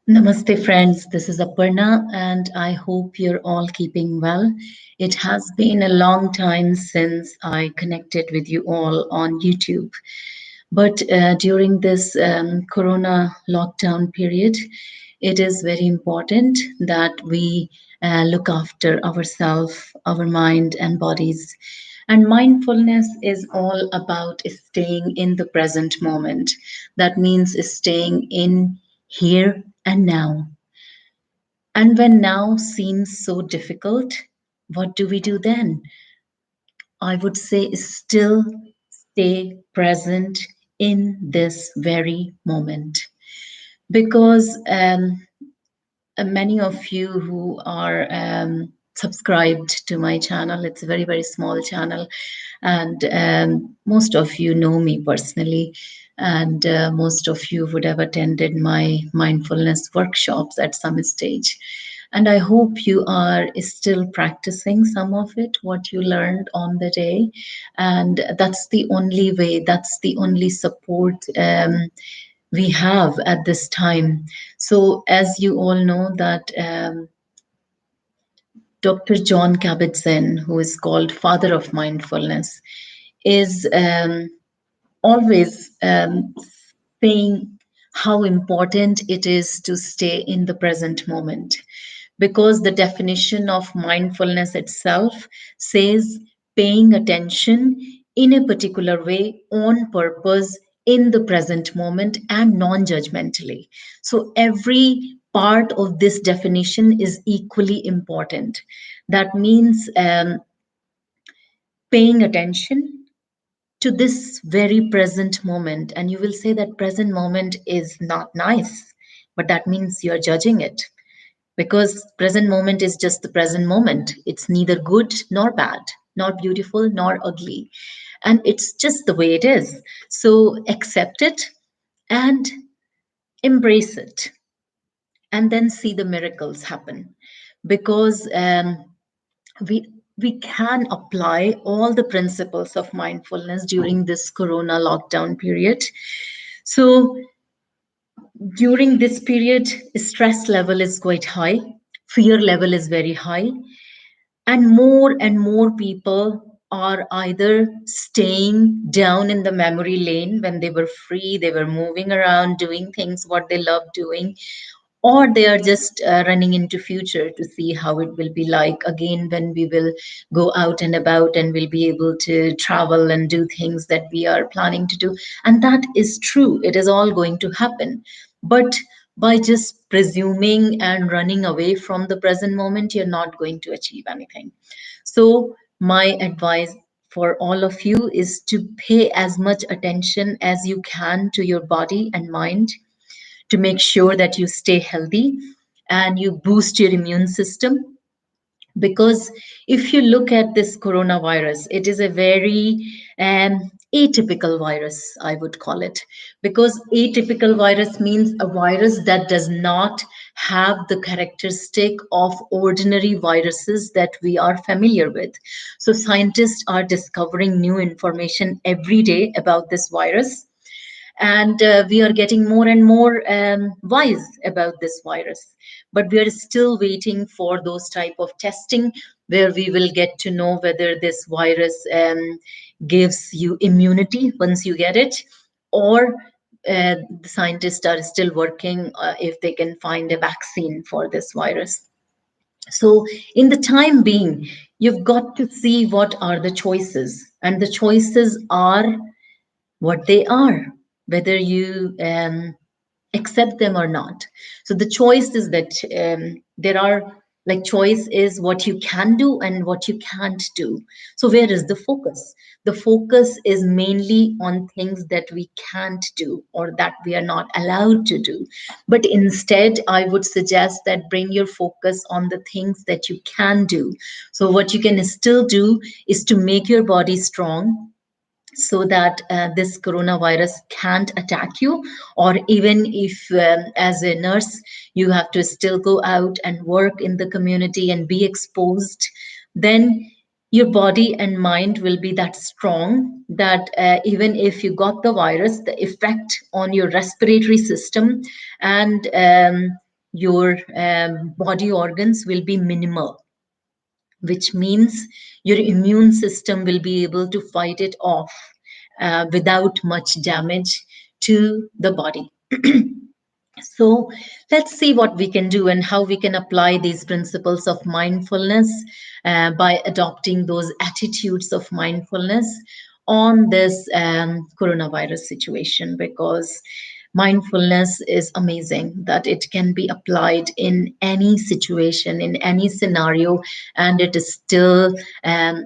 Namaste, friends. This is Aparna, and I hope you're all keeping well. It has been a long time since I connected with you all on YouTube. But during this Corona lockdown period, it is very important that we look after ourselves, our mind, and bodies. And mindfulness is all about staying in the present moment. That means staying in here and now. And when now seems so difficult, what do we do then? I would say still stay present in this very moment. Because many of you who are subscribed to my channel, it's a very, very small channel, and most of you know me personally, and most of you would have attended my mindfulness workshops at some stage. And I hope you are still practicing some of it, what you learned on the day. And that's the only way, that's the only support we have at this time. So, as you all know, that Dr. John Kabat-Zinn, who is called Father of Mindfulness, is always saying how important it is to stay in the present moment, because the definition of mindfulness itself says paying attention in a particular way on purpose in the present moment and non-judgmentally. So every part of this definition is equally important. That means paying attention to this very present moment. And you will say that present moment is not nice, but that means you're judging it, because present moment is just the present moment. It's neither good nor bad, not beautiful nor ugly, and it's just the way it is. So accept it and embrace it, and then see the miracles happen. Because we we can apply all the principles of mindfulness during this corona lockdown period. So during this period, stress level is quite high, fear level is very high, and more people are either staying down in the memory lane when they were free, they were moving around doing things what they love doing, or they are just running into future to see how it will be like again when we will go out and about and will be able to travel and do things that we are planning to do. And that is true, it is all going to happen. But by just presuming and running away from the present moment, you're not going to achieve anything. So my advice for all of you is to pay as much attention as you can to your body and mind, to make sure that you stay healthy and you boost your immune system. Because if you look at this coronavirus, it is a very atypical virus, I would call it. Because atypical virus means a virus that does not have the characteristic of ordinary viruses that we are familiar with. So scientists are discovering new information every day about this virus, and we are getting more and more wise about this virus, but we are still waiting for those type of testing where we will get to know whether this virus gives you immunity once you get it, or the scientists are still working if they can find a vaccine for this virus. So in the time being, you've got to see what are the choices, and the choices are what they are, whether you accept them or not. So the choice is that there are, like, choice is what you can do and what you can't do. So where is the focus? The focus is mainly on things that we can't do or that we are not allowed to do. But instead, I would suggest that bring your focus on the things that you can do. So what you can still do is to make your body strong, so that this coronavirus can't attack you. Or even if as a nurse you have to still go out and work in the community and be exposed, then your body and mind will be that strong that even if you got the virus, the effect on your respiratory system and your body organs will be minimal, which means your immune system will be able to fight it off without much damage to the body. So let's see what we can do and how we can apply these principles of mindfulness by adopting those attitudes of mindfulness on this coronavirus situation, because mindfulness is amazing that it can be applied in any situation, in any scenario, and it is still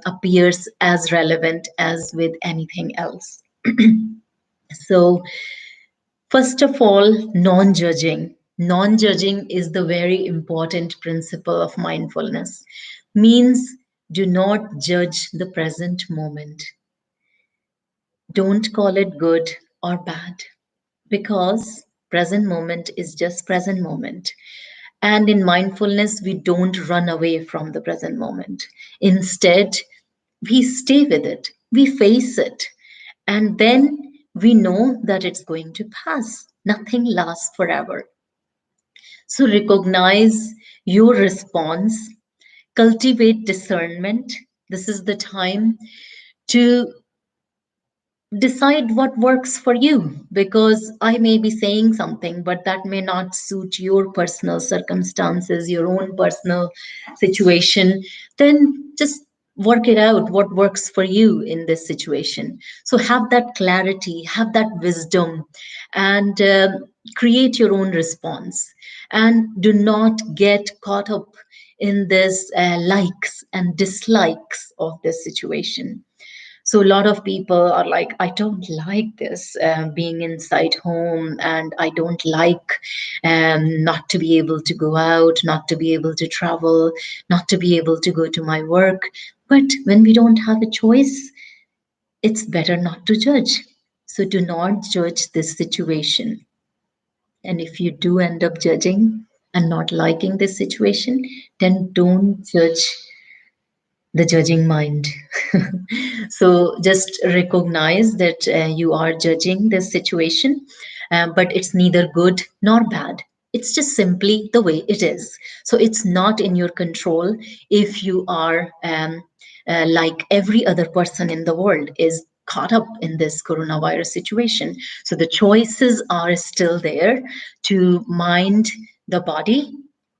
appears as relevant as with anything else. So first of all, non-judging. Non-judging is the very important principle of mindfulness. Means do not judge the present moment. Don't call it good or bad, because present moment is just present moment. And in mindfulness, we don't run away from the present moment. Instead, we stay with it, we face it, and then we know that it's going to pass. Nothing lasts forever. So recognize your response, cultivate discernment. This is the time to decide what works for you, because I may be saying something, but that may not suit your personal circumstances, your own personal situation. Then just work it out what works for you in this situation. So have that clarity, have that wisdom, and create your own response. And do not get caught up in this likes and dislikes of this situation. So a lot of people are like, I don't like this being inside home, and I don't like not to be able to go out, not to be able to travel, not to be able to go to my work. But when we don't have a choice, it's better not to judge. So do not judge this situation. And if you do end up judging and not liking this situation, then don't judge the judging mind. So just recognize that you are judging this situation, but it's neither good nor bad. It's just simply the way it is. So it's not in your control if you are like every other person in the world is caught up in this coronavirus situation. So the choices are still there to mind the body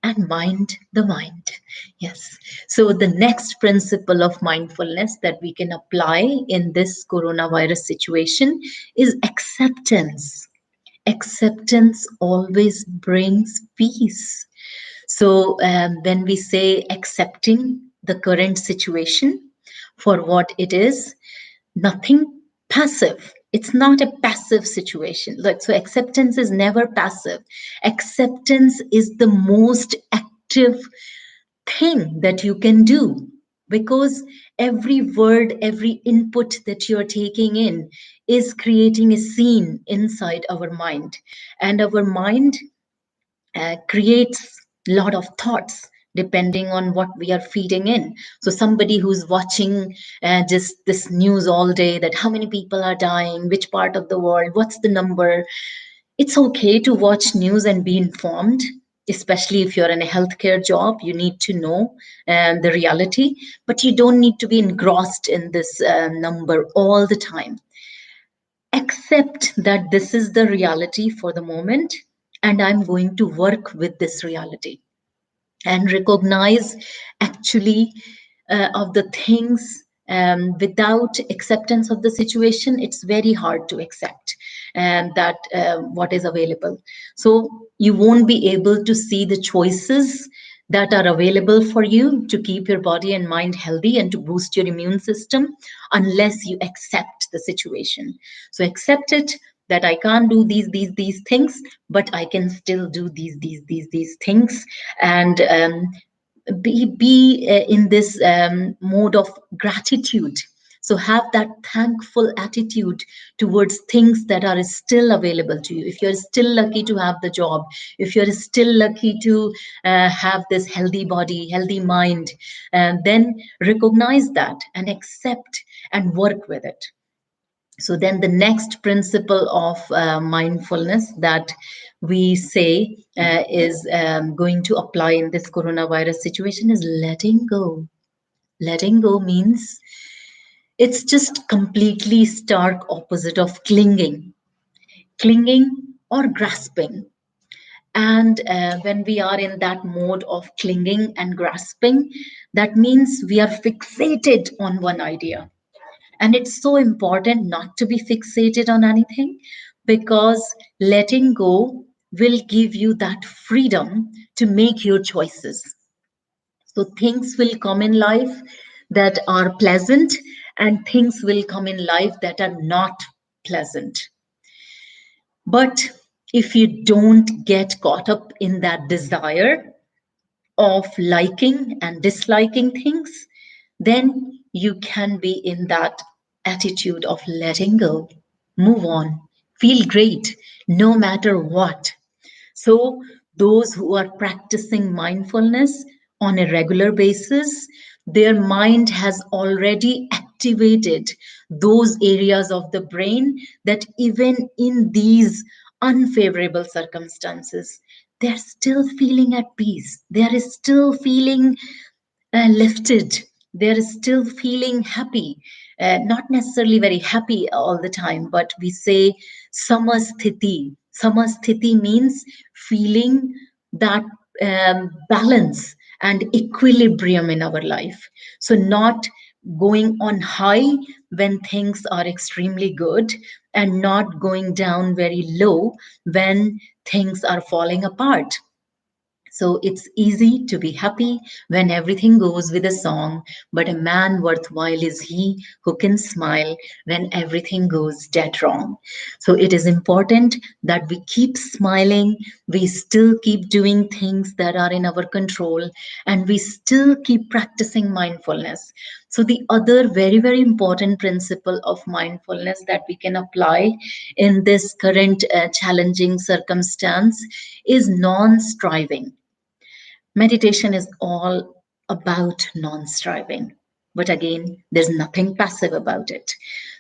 and mind the mind. Yes. So the next principle of mindfulness that we can apply in this coronavirus situation is acceptance. Acceptance always brings peace. So when we say accepting the current situation for what it is, nothing passive. It's not a passive situation. Like, so acceptance is never passive. Acceptance is the most active thing that you can do, because every word, every input that you're taking in is creating a scene inside our mind, and our mind creates a lot of thoughts depending on what we are feeding in. So somebody who's watching just this news all day, that how many people are dying, which part of the world, what's the number. It's okay to watch news and be informed, especially if you're in a healthcare job. You need to know the reality, but you don't need to be engrossed in this number all the time. Accept that this is the reality for the moment, and I'm going to work with this reality. And recognize actually of the things, without acceptance of the situation, it's very hard to accept that what is available. So you won't be able to see the choices that are available for you to keep your body and mind healthy and to boost your immune system, unless you accept the situation. So accept it, that I can't do these things, but I can still do these things. And be in this mode of gratitude. So have that thankful attitude towards things that are still available to you. If you're still lucky to have the job, if you're still lucky to have this healthy body, healthy mind, then recognize that and accept and work with it. So then the next principle of mindfulness that we say is going to apply in this coronavirus situation is letting go. Letting go means it's just completely stark opposite of clinging or grasping. And when we are in that mode of clinging and grasping, that means we are fixated on one idea. And it's so important not to be fixated on anything, because letting go will give you that freedom to make your choices. So things will come in life that are pleasant, and things will come in life that are not pleasant. But if you don't get caught up in that desire of liking and disliking things, then you can be in that attitude of letting go, move on, feel great, no matter what. So, those who are practicing mindfulness on a regular basis, their mind has already activated those areas of the brain that even in these unfavorable circumstances, they're still feeling at peace. They are still feeling lifted. They're still feeling happy, not necessarily very happy all the time, but we say samasthiti. Samasthiti means feeling that balance and equilibrium in our life. So, not going on high when things are extremely good, and not going down very low when things are falling apart. So it's easy to be happy when everything goes with a song, but a man worthwhile is he who can smile when everything goes dead wrong. So it is important that we keep smiling, we still keep doing things that are in our control, and we still keep practicing mindfulness. So the other very, very important principle of mindfulness that we can apply in this current challenging circumstance is non-striving. Meditation is all about non striving. But again, there's nothing passive about it.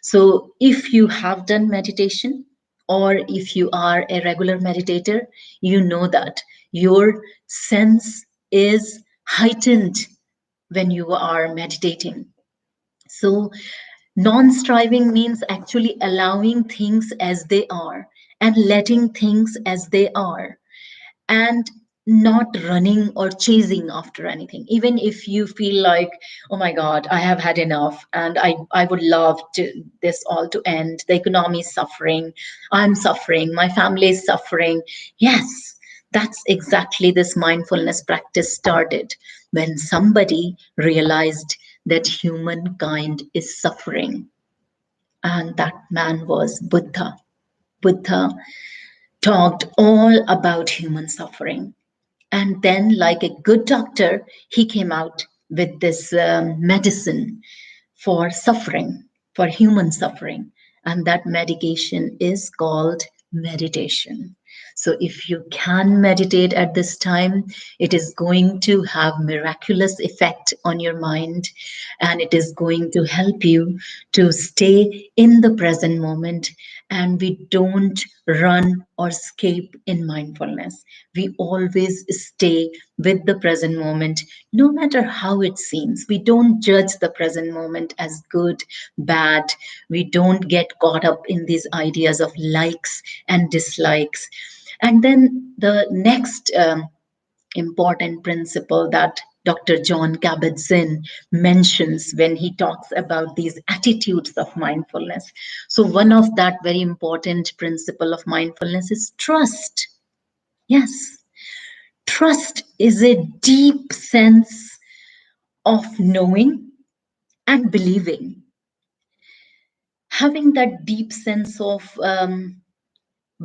So if you have done meditation, or if you are a regular meditator, you know that your sense is heightened when you are meditating. So non striving means actually allowing things as they are and letting things as they are, and not running or chasing after anything. Even if you feel like, oh my god, I have had enough, and I would love to this all to end, the economy is suffering, I'm suffering, my family is suffering. Yes, that's exactly this mindfulness practice started when somebody realized that humankind is suffering, and that man was Buddha. Buddha talked all about human suffering. And then, like a good doctor, he came out with this medicine for suffering, for human suffering. And that medication is called meditation. So if you can meditate at this time, it is going to have miraculous effect on your mind, and it is going to help you to stay in the present moment. And we don't run or escape in mindfulness. We always stay with the present moment, no matter how it seems. We don't judge the present moment as good, bad. We don't get caught up in these ideas of likes and dislikes. And then the next important principle that Dr. John Kabat-Zinn mentions when he talks about these attitudes of mindfulness. So one of that very important principle of mindfulness is trust. Yes, trust is a deep sense of knowing and believing. Having that deep sense of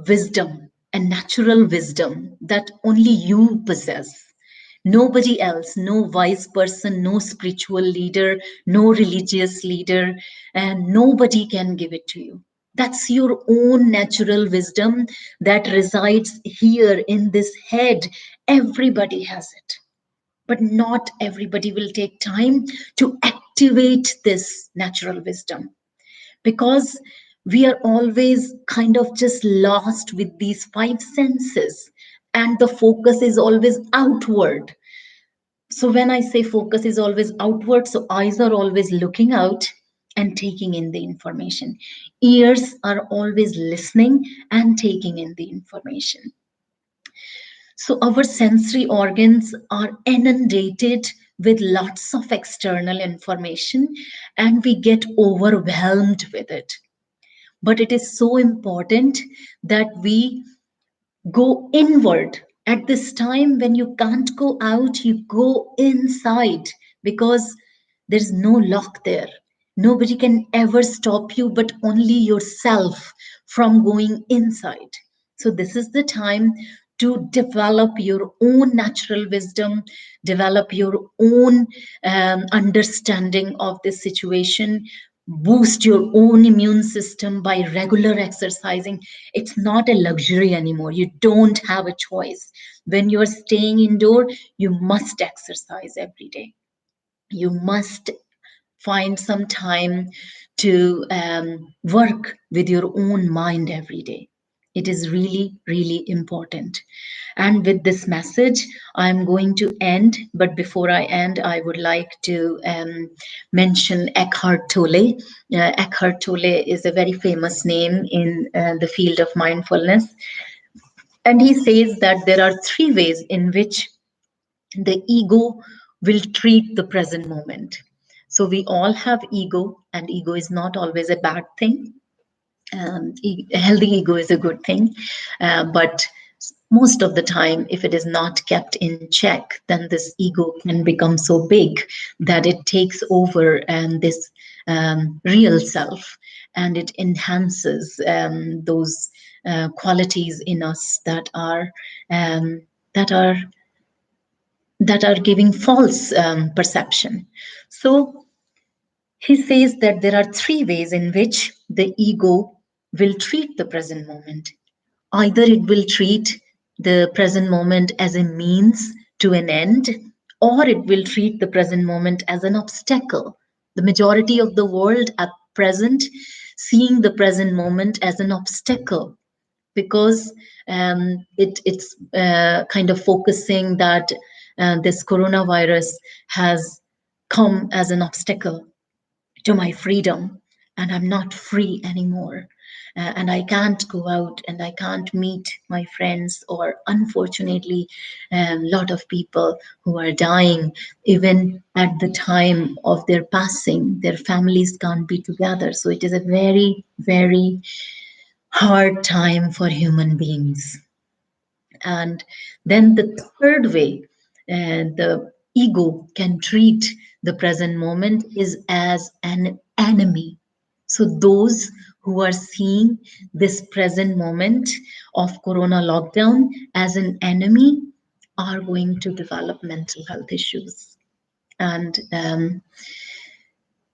wisdom and natural wisdom that only you possess. Nobody else, no wise person, no spiritual leader, no religious leader, and nobody can give it to you. That's your own natural wisdom that resides here in this head. Everybody has it, but not everybody will take time to activate this natural wisdom, because We are always kind of just lost with these five senses, and the focus is always outward. So when I say focus is always outward, so eyes are always looking out and taking in the information. Ears are always listening and taking in the information. So our sensory organs are inundated with lots of external information and we get overwhelmed with it. But it is so important that we go inward. At this time when you can't go out, you go inside, because there's no lock there. Nobody can ever stop you but only yourself from going inside. So this is the time to develop your own natural wisdom, develop your own understanding of this situation, boost your own immune system by regular exercising. It's not a luxury anymore. You don't have a choice. When you're staying indoor, you must exercise every day. You must find some time to work with your own mind every day. It is really, really important. And with this message, I'm going to end. But before I end, I would like to mention Eckhart Tolle. Eckhart Tolle is a very famous name in the field of mindfulness. And he says that there are three ways in which the ego will treat the present moment. So we all have ego, and ego is not always a bad thing. A healthy ego is a good thing, but most of the time, if it is not kept in check, then this ego can become so big that it takes over this real self, and it enhances those qualities in us um, that are that are giving false perception. So he says that there are three ways in which the ego will treat the present moment. Either it will treat the present moment as a means to an end, or it will treat the present moment as an obstacle. The majority of the world at present seeing the present moment as an obstacle, because it's kind of focusing that this coronavirus has come as an obstacle to my freedom, and I'm not free anymore. And I can't go out and I can't meet my friends, or unfortunately, a lot of people who are dying, even at the time of their passing, their families can't be together. So it is a very, very hard time for human beings. And then the third way the ego can treat the present moment is as an enemy. So those who are seeing this present moment of corona lockdown as an enemy are going to develop mental health issues. And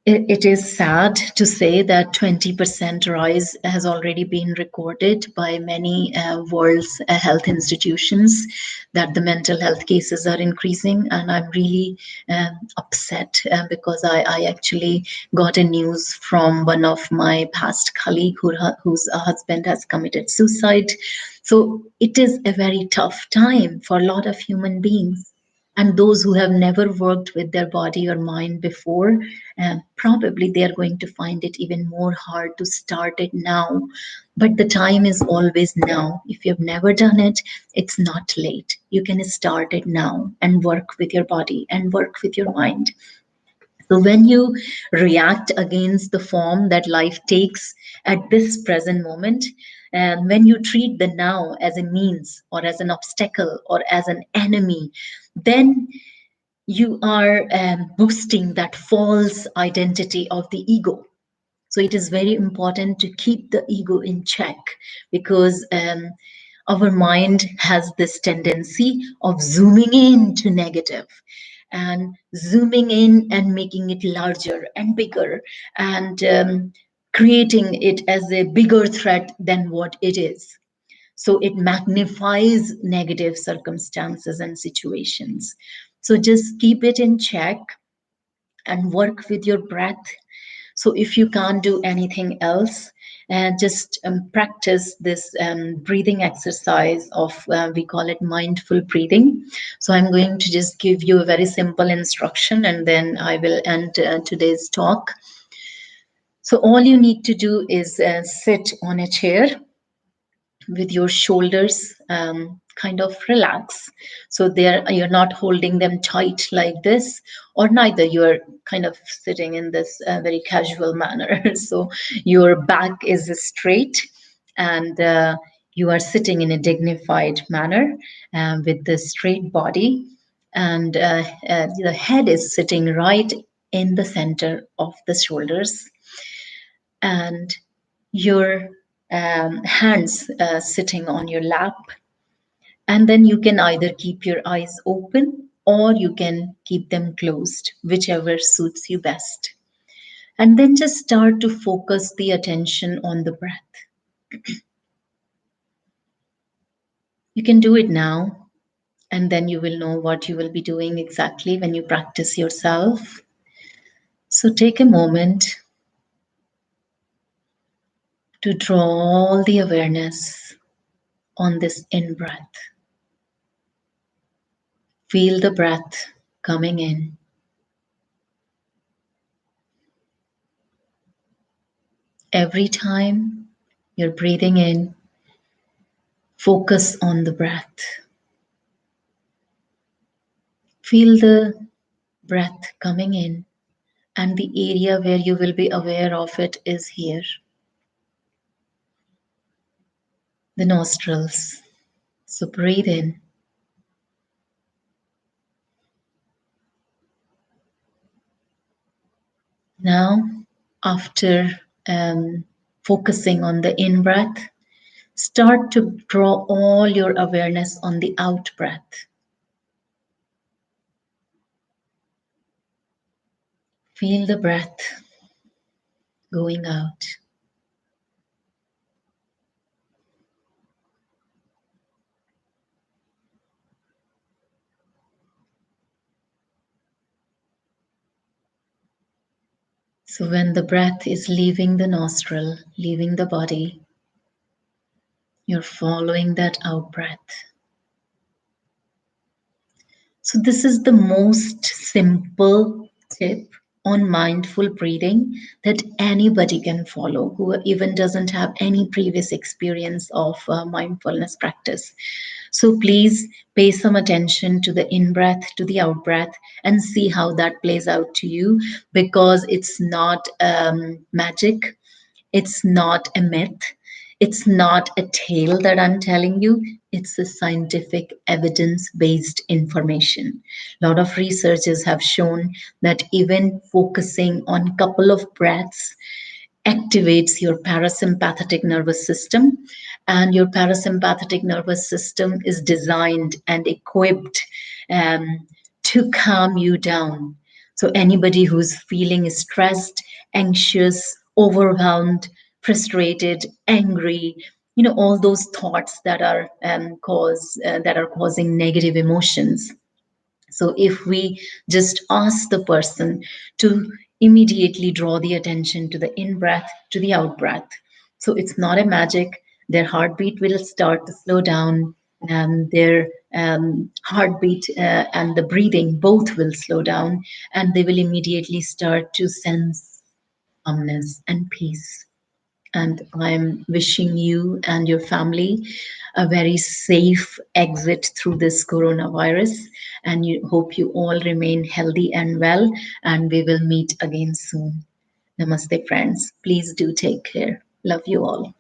it is sad to say that 20% rise has already been recorded by many world's health institutions, that the mental health cases are increasing. And I'm really upset because I actually got a news from one of my past colleague whose husband has committed suicide. So it is a very tough time for a lot of human beings. And those who have never worked with their body or mind before, probably they are going to find it even more hard to start it now. But the time is always now. If you've never done it, it's not late. You can start it now and work with your body and work with your mind. So when you react against the form that life takes at this present moment, and when you treat the now as a means or as an obstacle or as an enemy, then you are boosting that false identity of the ego. So it is very important to keep the ego in check, because our mind has this tendency of zooming in to negative and zooming in and making it larger and bigger, and creating it as a bigger threat than what it is. So it magnifies negative circumstances and situations. So just keep it in check and work with your breath. So if you can't do anything else, and just practice this breathing exercise of, we call it mindful breathing. So I'm going to just give you a very simple instruction and then I will end today's talk. So all you need to do is sit on a chair with your shoulders kind of relax. So there you're not holding them tight like this, or neither you're kind of sitting in this very casual manner. So your back is straight and you are sitting in a dignified manner with the straight body, and the head is sitting right in the center of the shoulders, and your hands sitting on your lap. And then you can either keep your eyes open or you can keep them closed, whichever suits you best. And then just start to focus the attention on the breath. You can do it now, and then you will know what you will be doing exactly when you practice yourself. So take a moment to draw all the awareness on this in breath. Feel the breath coming in. Every time you're breathing in, focus on the breath. Feel the breath coming in, and the area where you will be aware of it is here, the nostrils. So breathe in. Now, after focusing on the in breath, start to draw all your awareness on the out breath. Feel the breath going out. So when the breath is leaving the nostril, leaving the body, you're following that out breath. So this is the most simple tip on mindful breathing that anybody can follow who even doesn't have any previous experience of mindfulness practice. So please pay some attention to the in breath, to the out breath, and see how that plays out to you, because it's not magic. It's not a myth. It's not a tale that I'm telling you. It's a scientific evidence-based information. A lot of researchers have shown that even focusing on a couple of breaths activates your parasympathetic nervous system, and your parasympathetic nervous system is designed and equipped to calm you down. So anybody who's feeling stressed, anxious, overwhelmed, frustrated, angry, all those thoughts that are causing negative emotions. So if we just ask the person to immediately draw the attention to the in breath, to the out breath. So it's not a magic. Their heartbeat will start to slow down, and their heartbeat and the breathing both will slow down, and they will immediately start to sense calmness and peace. And I'm wishing you and your family a very safe exit through this coronavirus. And hope you all remain healthy and well. And we will meet again soon. Namaste, friends. Please do take care. Love you all.